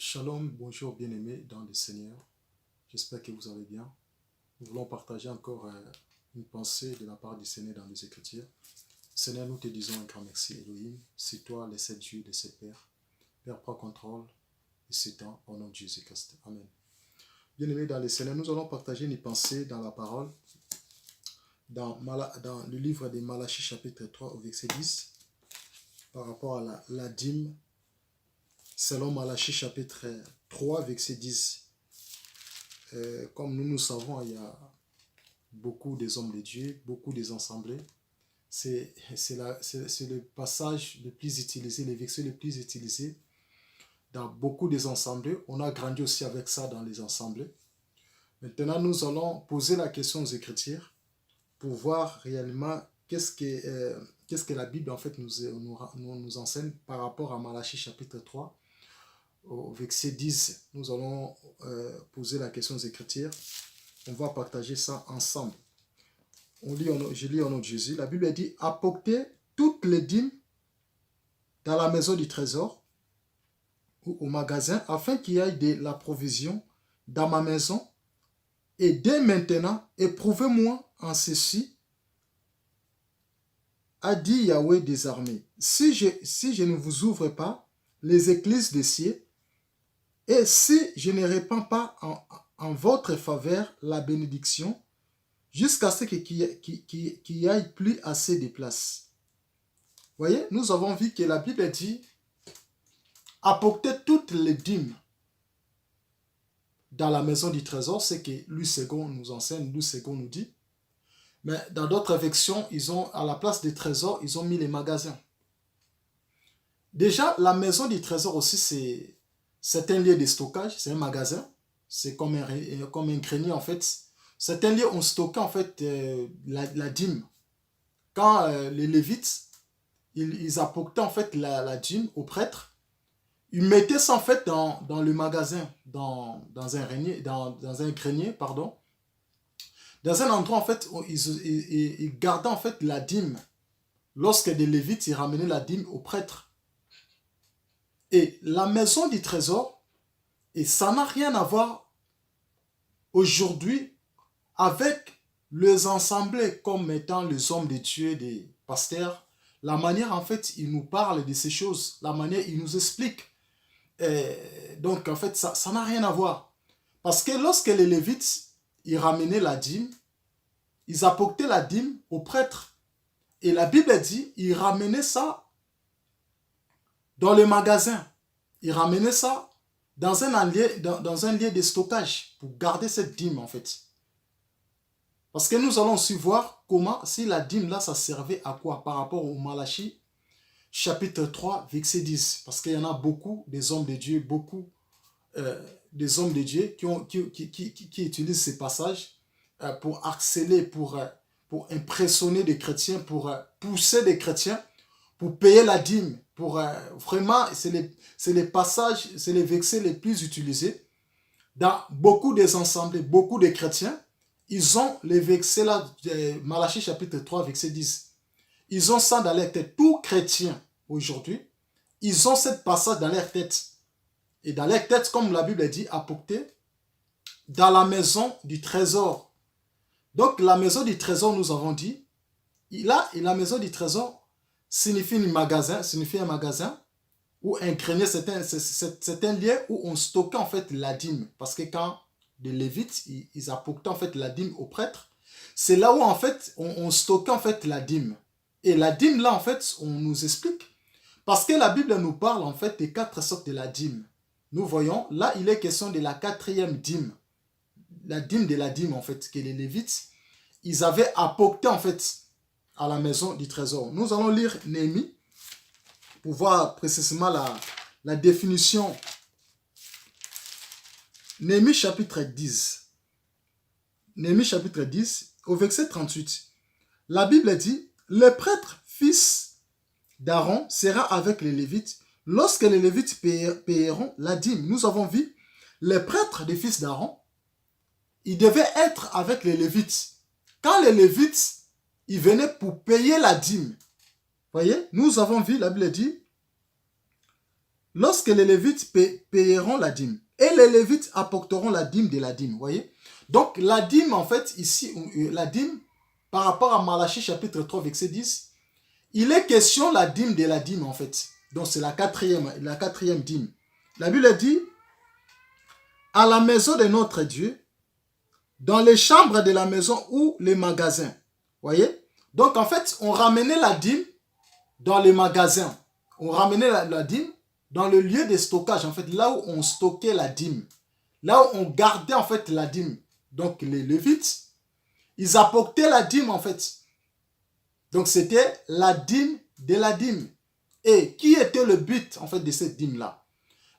Shalom, bonjour bien-aimés dans le Seigneur. J'espère que vous allez bien. Nous voulons partager encore une pensée de la part du Seigneur dans les Écritures. Seigneur, nous te disons un grand merci, Elohim. C'est toi, les sept dieux, les sept pères. Père, prends contrôle et c'est temps au nom de Jésus-Christ. Amen. Bien-aimés dans le Seigneur, nous allons partager une pensée dans la parole, dans le livre de Malachie chapitre 3 au verset 10, par rapport à la dîme. Selon Malachie chapitre 3, verset 10, comme nous savons, il y a beaucoup des hommes de Dieu, beaucoup des assemblées. C'est le passage le plus utilisé, le verset le plus utilisé dans beaucoup des assemblées. On a grandi aussi avec ça dans les assemblées. Maintenant, nous allons poser la question aux Écritures pour voir réellement qu'est-ce que la Bible en fait nous enseigne par rapport à Malachie chapitre 3. Au verset 10, nous allons poser la question aux Écritures. On va partager ça ensemble. Je lis au nom de Jésus. La Bible dit: apportez toutes les dîmes dans la maison du trésor ou au magasin, afin qu'il y ait de la provision dans ma maison. Et dès maintenant, éprouvez-moi en ceci, a dit Yahweh des armées. Si je ne vous ouvre pas les écluses des cieux, et si je ne répands pas en votre faveur la bénédiction, jusqu'à ce qu'il n'y ait plus assez de place. Voyez, nous avons vu que la Bible dit: apportez toutes les dîmes dans la maison du trésor, c'est que Louis II nous enseigne, Louis II nous dit. Mais dans d'autres versions, à la place des trésors, ils ont mis les magasins. Déjà, la maison du trésor aussi, c'est un lieu de stockage, c'est un magasin, c'est comme un grenier en fait. C'est un lieu où on stockait en fait la dîme. Quand les Lévites, ils apportaient en fait la dîme aux prêtres, ils mettaient ça en fait dans le magasin, dans un grenier, pardon. Dans un endroit en fait où ils gardaient en fait la dîme. Lorsque les Lévites, ils ramenaient la dîme aux prêtres. Et la maison du trésor, et ça n'a rien à voir aujourd'hui avec les assemblées comme étant les hommes de Dieu, des pasteurs. La manière en fait, ils nous parlent de ces choses, la manière ils nous expliquent. Donc en fait, ça n'a rien à voir. Parce que lorsque les Lévites, ils ramenaient la dîme, ils apportaient la dîme aux prêtres. Et la Bible dit, ils ramenaient ça dans le magasin. Ils ramenaient ça dans un lieu de stockage pour garder cette dîme en fait. Parce que nous allons aussi voir comment, si la dîme là, ça servait à quoi par rapport au Malachie chapitre 3, verset 10. Parce qu'il y en a beaucoup des hommes de Dieu, des hommes de Dieu qui utilisent ces passages pour harceler, pour impressionner des chrétiens, pour pousser des chrétiens, pour payer la dîme. Vraiment, c'est les passages, c'est les versets les plus utilisés. Dans beaucoup des assemblées, beaucoup de chrétiens, ils ont les versets là, Malachie chapitre 3, verset 10. Ils ont ça dans leur tête. Tout chrétien aujourd'hui, ils ont cette passage dans leur tête. Et dans leur tête, comme la Bible dit, apporter dans la maison du trésor. Donc la maison du trésor, nous avons dit, la maison du trésor signifie un magasin ou un grenier, c'est un lieu où on stockait en fait la dîme. Parce que quand les Lévites, ils apportaient en fait la dîme aux prêtres, c'est là où en fait on stockait en fait la dîme. Et la dîme là en fait, on nous explique. Parce que la Bible nous parle en fait des 4 sortes de la dîme. Nous voyons, là il est question de la 4e dîme. La dîme de la dîme en fait, que les Lévites, ils avaient apporté en fait à la maison du trésor. Nous allons lire Néhémie pour voir précisément la définition. Néhémie chapitre 10. Néhémie chapitre 10, au verset 38. La Bible dit: le prêtre fils d'Aaron sera avec les Lévites lorsque les Lévites payeront la dîme. Nous avons vu, les prêtres des fils d'Aaron, ils devaient être avec les Lévites. Quand les Lévites, ils venaient pour payer la dîme. Voyez, nous avons vu, la Bible dit, lorsque les Lévites payeront la dîme, et les Lévites apporteront la dîme de la dîme, vous voyez. Donc la dîme, en fait, ici, la dîme, par rapport à Malachie chapitre 3, verset 10, il est question la dîme de la dîme, en fait. Donc c'est la quatrième dîme. La Bible dit, à la maison de notre Dieu, dans les chambres de la maison ou les magasins. Voyez? Donc en fait, on ramenait la dîme dans les magasins. On ramenait la dîme dans le lieu de stockage, en fait, là où on stockait la dîme. Là où on gardait en fait la dîme. Donc les Lévites, ils apportaient la dîme en fait. Donc c'était la dîme de la dîme. Et qui était le but en fait de cette dîme-là?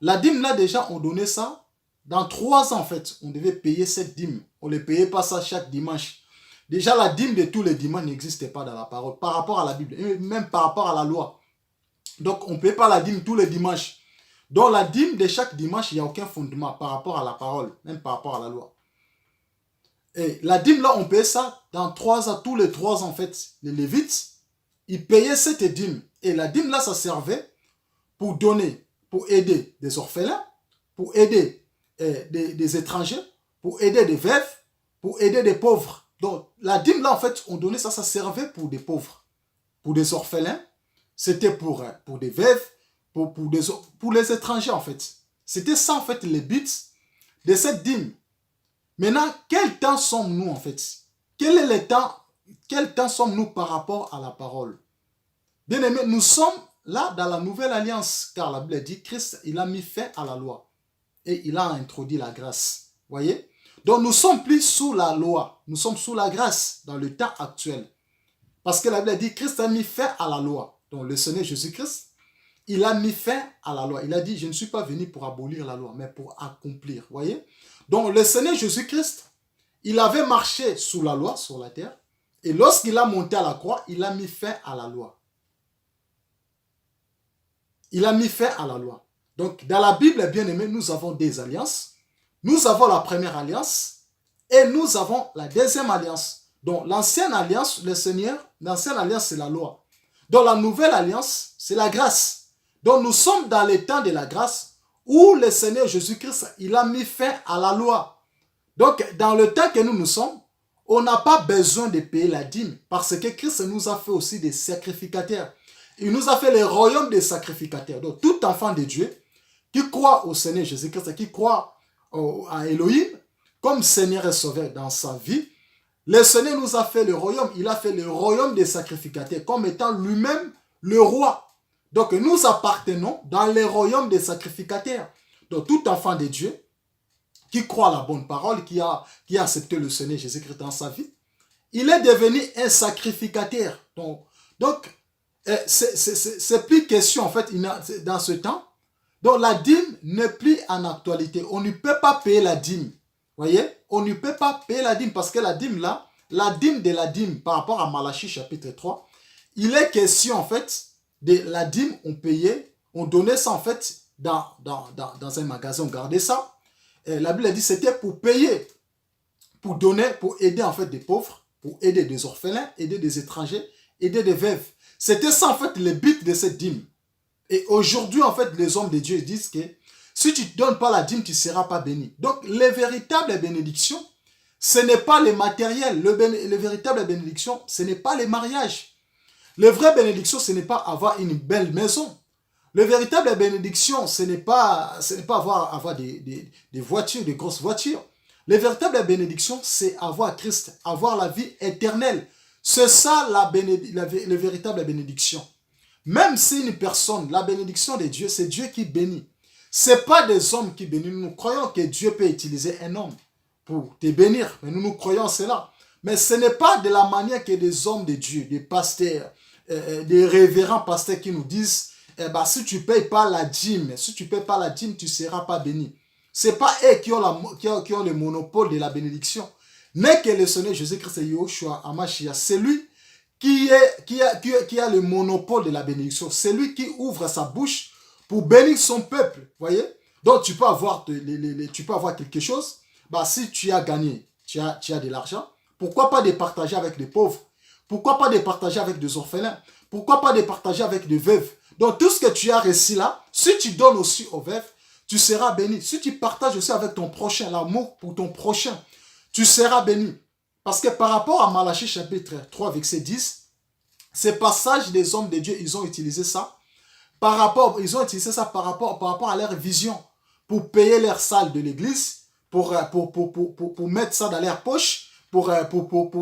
La dîme-là déjà, on donnait ça. Dans 3 ans en fait, on devait payer cette dîme. On ne payait pas ça chaque dimanche. Déjà la dîme de tous les dimanches n'existait pas dans la parole. Par rapport à la Bible, et même par rapport à la loi. Donc on ne paye pas la dîme tous les dimanches. Donc la dîme de chaque dimanche, il n'y a aucun fondement par rapport à la parole, même par rapport à la loi. Et la dîme là, on paye ça dans 3 ans, tous les 3 ans en fait. Les Lévites, ils payaient cette dîme. Et la dîme là, ça servait pour donner, pour aider des orphelins, pour aider des étrangers, pour aider des veufs, pour aider des pauvres. Donc la dîme là, en fait, on donnait ça, ça servait pour des pauvres, pour des orphelins, c'était pour des veufs, pour les étrangers en fait. C'était ça en fait les buts de cette dîme. Maintenant, quel temps sommes-nous en fait? Quel est le temps? Quel temps sommes-nous par rapport à la parole? Bien aimé, nous sommes là dans la nouvelle alliance, car la Bible dit Christ, il a mis fin à la loi et il a introduit la grâce. Voyez? Donc nous ne sommes plus sous la loi, nous sommes sous la grâce dans le temps actuel. Parce que la Bible dit Christ a mis fin à la loi. Donc le Seigneur Jésus-Christ, il a mis fin à la loi. Il a dit, je ne suis pas venu pour abolir la loi, mais pour accomplir. Voyez? Donc le Seigneur Jésus-Christ, il avait marché sous la loi, sur la terre. Et lorsqu'il a monté à la croix, il a mis fin à la loi. Il a mis fin à la loi. Donc dans la Bible, bien aimé, nous avons des alliances. Nous avons la première alliance et nous avons la deuxième alliance. Donc l'ancienne alliance, le Seigneur, l'ancienne alliance, c'est la loi. Donc la nouvelle alliance, c'est la grâce. Donc nous sommes dans le temps de la grâce où le Seigneur Jésus-Christ, il a mis fin à la loi. Donc dans le temps que nous sommes, on n'a pas besoin de payer la dîme parce que Christ nous a fait aussi des sacrificateurs. Il nous a fait le royaume des sacrificateurs. Donc tout enfant de Dieu qui croit au Seigneur Jésus-Christ, qui croit à Elohim comme Seigneur et Sauveur dans sa vie, le Seigneur nous a fait le royaume. Il a fait le royaume des sacrificateurs comme étant lui-même le roi. Donc nous appartenons dans le royaume des sacrificateurs. Donc tout enfant de Dieu qui croit à la bonne parole, qui a accepté le Seigneur Jésus-Christ dans sa vie, il est devenu un sacrificateur. Donc c'est plus question en fait dans ce temps. Donc la dîme n'est plus en actualité. On ne peut pas payer la dîme. Voyez? On ne peut pas payer la dîme parce que la dîme là, la dîme de la dîme par rapport à Malachie chapitre 3, il est question en fait de la dîme, on payait, on donnait ça en fait dans un magasin, on gardait ça. Et la Bible dit c'était pour payer, pour donner, pour aider en fait des pauvres, pour aider des orphelins, aider des étrangers, aider des veuves. C'était ça en fait le but de cette dîme. Et aujourd'hui en fait les hommes de Dieu disent que si tu ne donnes pas la dîme, tu ne seras pas béni. Donc les véritables bénédictions, ce n'est pas les matériels. Les véritables bénédictions, ce n'est pas les mariages. Les vraies bénédictions, ce n'est pas avoir une belle maison. Le véritable bénédiction, ce n'est pas avoir des voitures, des grosses voitures. Les véritables bénédictions, c'est avoir Christ, avoir la vie éternelle. C'est ça la véritable bénédiction. Même si une personne, la bénédiction de Dieu, c'est Dieu qui bénit. Ce n'est pas des hommes qui bénissent. Nous croyons que Dieu peut utiliser un homme pour te bénir. Mais nous croyons cela. Mais ce n'est pas de la manière que des hommes de Dieu, des pasteurs, des révérends pasteurs qui nous disent si tu ne payes pas la dîme, tu ne seras pas béni. Ce n'est pas eux qui ont le monopole de la bénédiction. Mais que le Seigneur Jésus-Christ et Yahushua Hamashiach, c'est lui qui a le monopole de la bénédiction. C'est lui qui ouvre sa bouche pour bénir son peuple. Voyez? Donc tu peux avoir quelque chose. Si tu as gagné, tu as de l'argent. Pourquoi pas de partager avec les pauvres? Pourquoi pas de partager avec des orphelins? Pourquoi pas de partager avec des veuves? Donc tout ce que tu as reçu là, si tu donnes aussi aux veuves, tu seras béni. Si tu partages aussi avec ton prochain, l'amour pour ton prochain, tu seras béni. Parce que par rapport à Malachie chapitre 3, verset 10, ces passages des hommes de Dieu, ils ont utilisé ça. Ils ont utilisé ça par rapport à leur vision, pour payer leur salle de l'église, pour mettre ça dans leur poche, pour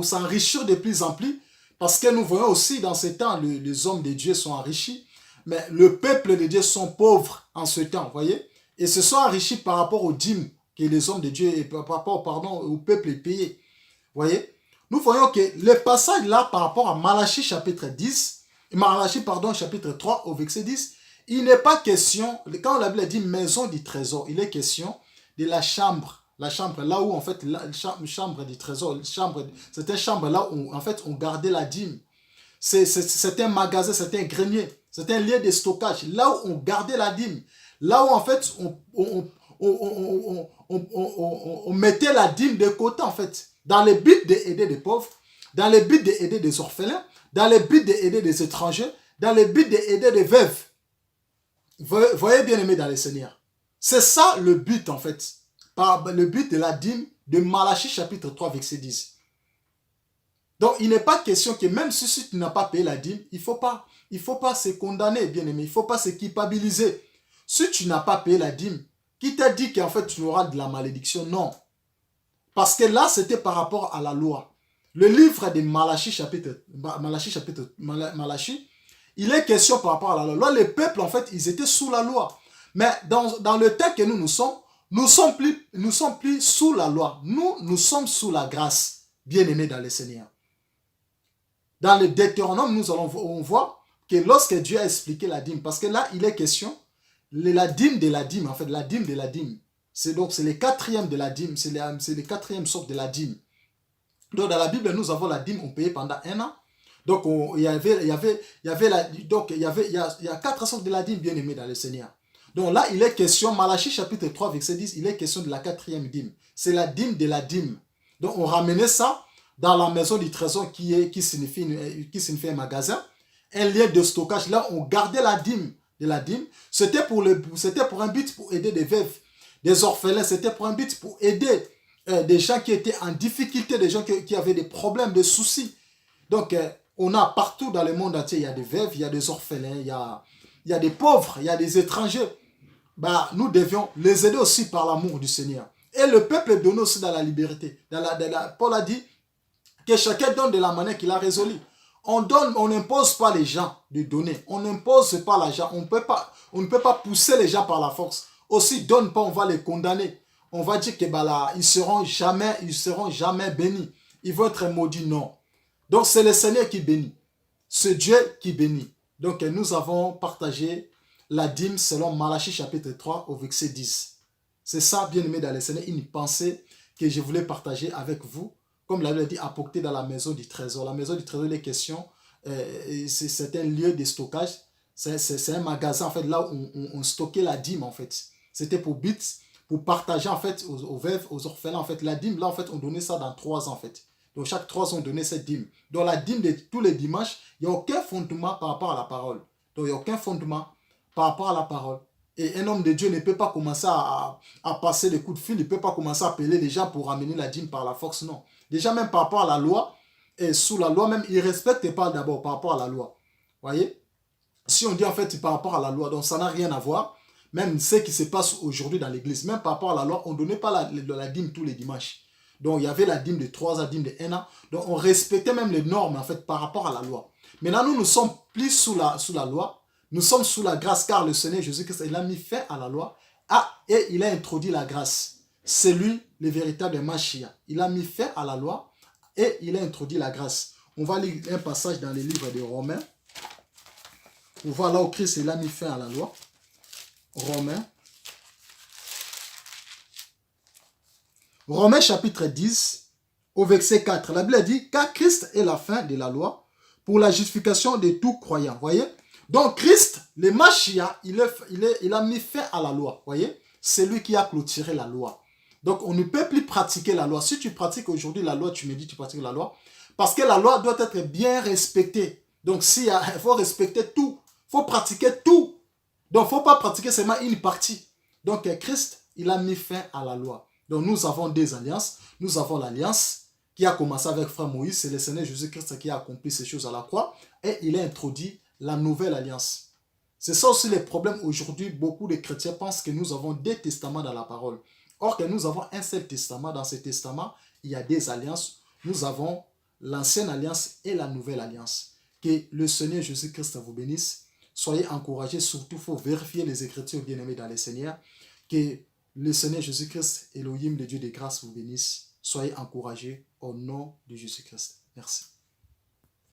s'enrichir de plus en plus. Parce que nous voyons aussi dans ce temps, les hommes de Dieu sont enrichis, mais le peuple de Dieu sont pauvres en ce temps, vous voyez. Et se sont enrichis par rapport aux dîmes que les hommes de Dieu, par rapport, au peuple payé. Vous voyez. Nous voyons que le passage là, par rapport à Malachie chapitre 10, Malachie, chapitre 3 au verset 10, il n'est pas question, quand la Bible dit maison du trésor, il est question de la chambre là où en fait, la chambre du trésor, c'était une chambre là où en fait on gardait la dîme. C'est un magasin, c'est un grenier, c'est un lieu de stockage, là où on gardait la dîme, là où en fait on mettait la dîme de côté en fait, dans le but d'aider les pauvres, dans le but d'aider des orphelins, dans le but d'aider des étrangers, dans le but d'aider des veuves. Voyez bien aimé dans le Seigneur. C'est ça le but en fait. Le but de la dîme de Malachie chapitre 3 verset 10. Donc il n'est pas question que même si tu n'as pas payé la dîme, il faut pas se condamner bien aimé. Il ne faut pas se culpabiliser. Si tu n'as pas payé la dîme, qui t'a dit qu'en fait tu auras de la malédiction? Non. Parce que là c'était par rapport à la loi. Le livre de Malachie, il est question par rapport à la loi. Les peuples, en fait, ils étaient sous la loi. Mais dans le temps que nous sommes plus sous la loi. Nous sommes sous la grâce, bien-aimés dans le Seigneur. Dans le Deutéronome, on voit que lorsque Dieu a expliqué la dîme, parce que là, il est question, la dîme de la dîme, en fait, la dîme de la dîme. C'est le quatrième de la dîme, c'est le quatrième sorte de la dîme. Donc dans la Bible, nous avons la dîme, on payait pendant 1 an. Donc il y a 4 sortes de la dîme, bien aimé dans le Seigneur. Donc là, il est question, Malachie chapitre 3, verset 10, il est question de la 4e dîme. C'est la dîme de la dîme. Donc on ramenait ça dans la maison du trésor qui signifie un magasin, un lieu de stockage. Là, on gardait la dîme de la dîme. C'était pour un but pour aider des veuves, des orphelins. C'était pour un but pour aider des gens qui étaient en difficulté, des gens qui avaient des problèmes, des soucis. Donc, on a partout dans le monde entier, il y a des veuves, il y a des orphelins, il y a des pauvres, il y a des étrangers. Bah, nous devions les aider aussi par l'amour du Seigneur. Et le peuple est donné aussi dans la liberté. Paul a dit que chacun donne de la manière qu'il a résolu. On n'impose pas les gens de donner. On n'impose pas l'argent. On ne peut pas pousser les gens par la force. Aussi, donne pas, on va les condamner. On va dire que ils seront jamais bénis. Ils vont être maudits, non. Donc c'est le Seigneur qui bénit. C'est Dieu qui bénit. Donc nous avons partagé la dîme selon Malachie chapitre 3 au verset 10. C'est ça, bien aimé dans le Seigneur, une pensée que je voulais partager avec vous. Comme la Bible dit, apporter dans la maison du trésor. La maison du trésor, les questions, c'est un lieu de stockage. C'est un magasin en fait, là où on stockait la dîme en fait. C'était pour partager en fait aux veuves, aux orphelins en fait. La dîme là en fait on donnait ça dans 3 ans en fait. Donc chaque 3 ans on donnait cette dîme. Donc la dîme de tous les dimanches, il n'y a aucun fondement par rapport à la parole. Donc il n'y a aucun fondement par rapport à la parole. Et un homme de Dieu ne peut pas commencer à passer des coups de fil, il ne peut pas commencer à appeler les gens pour ramener la dîme par la force, non. Déjà même par rapport à la loi, et sous la loi même, il ne respecte pas d'abord par rapport à la loi. Voyez? Si on dit en fait par rapport à la loi, donc ça n'a rien à voir. Même ce qui se passe aujourd'hui dans l'église, même par rapport à la loi, on ne donnait pas la dîme tous les dimanches. Donc il y avait la dîme de 3 ans, la dîme de 1 an. Donc on respectait même les normes en fait par rapport à la loi. Maintenant nous sommes plus sous la loi. Nous sommes sous la grâce car le Seigneur Jésus-Christ, il a mis fin à la loi et il a introduit la grâce. C'est lui le véritable Mashiach. Il a mis fin à la loi et il a introduit la grâce. On va lire un passage dans les livres de Romains. On voit là où Christ il a mis fin à la loi. Romains chapitre 10 au verset 4. La Bible dit car Christ est la fin de la loi pour la justification de tout croyant. Voyez? Donc Christ, le Mashiach, il a mis fin à la loi. Voyez? C'est lui qui a clôturé la loi. Donc on ne peut plus pratiquer la loi. Si tu pratiques aujourd'hui la loi, tu me dis que tu pratiques la loi. Parce que la loi doit être bien respectée. Donc il faut respecter tout. Il faut pratiquer tout. Donc, il ne faut pas pratiquer seulement une partie. Donc, Christ, il a mis fin à la loi. Donc, nous avons des alliances. Nous avons l'alliance qui a commencé avec frère Moïse. C'est le Seigneur Jésus-Christ qui a accompli ces choses à la croix. Et il a introduit la nouvelle alliance. C'est ça aussi le problème aujourd'hui. Beaucoup de chrétiens pensent que nous avons des testaments dans la parole. Or que nous avons un seul testament. Dans ce testament, il y a des alliances. Nous avons l'ancienne alliance et la nouvelle alliance. Que le Seigneur Jésus-Christ vous bénisse. Soyez encouragés. Surtout, il faut vérifier les Écritures bien-aimées dans le Seigneur. Que le Seigneur Jésus-Christ, Elohim, le Dieu de grâce, vous bénisse. Soyez encouragés au nom de Jésus-Christ. Merci.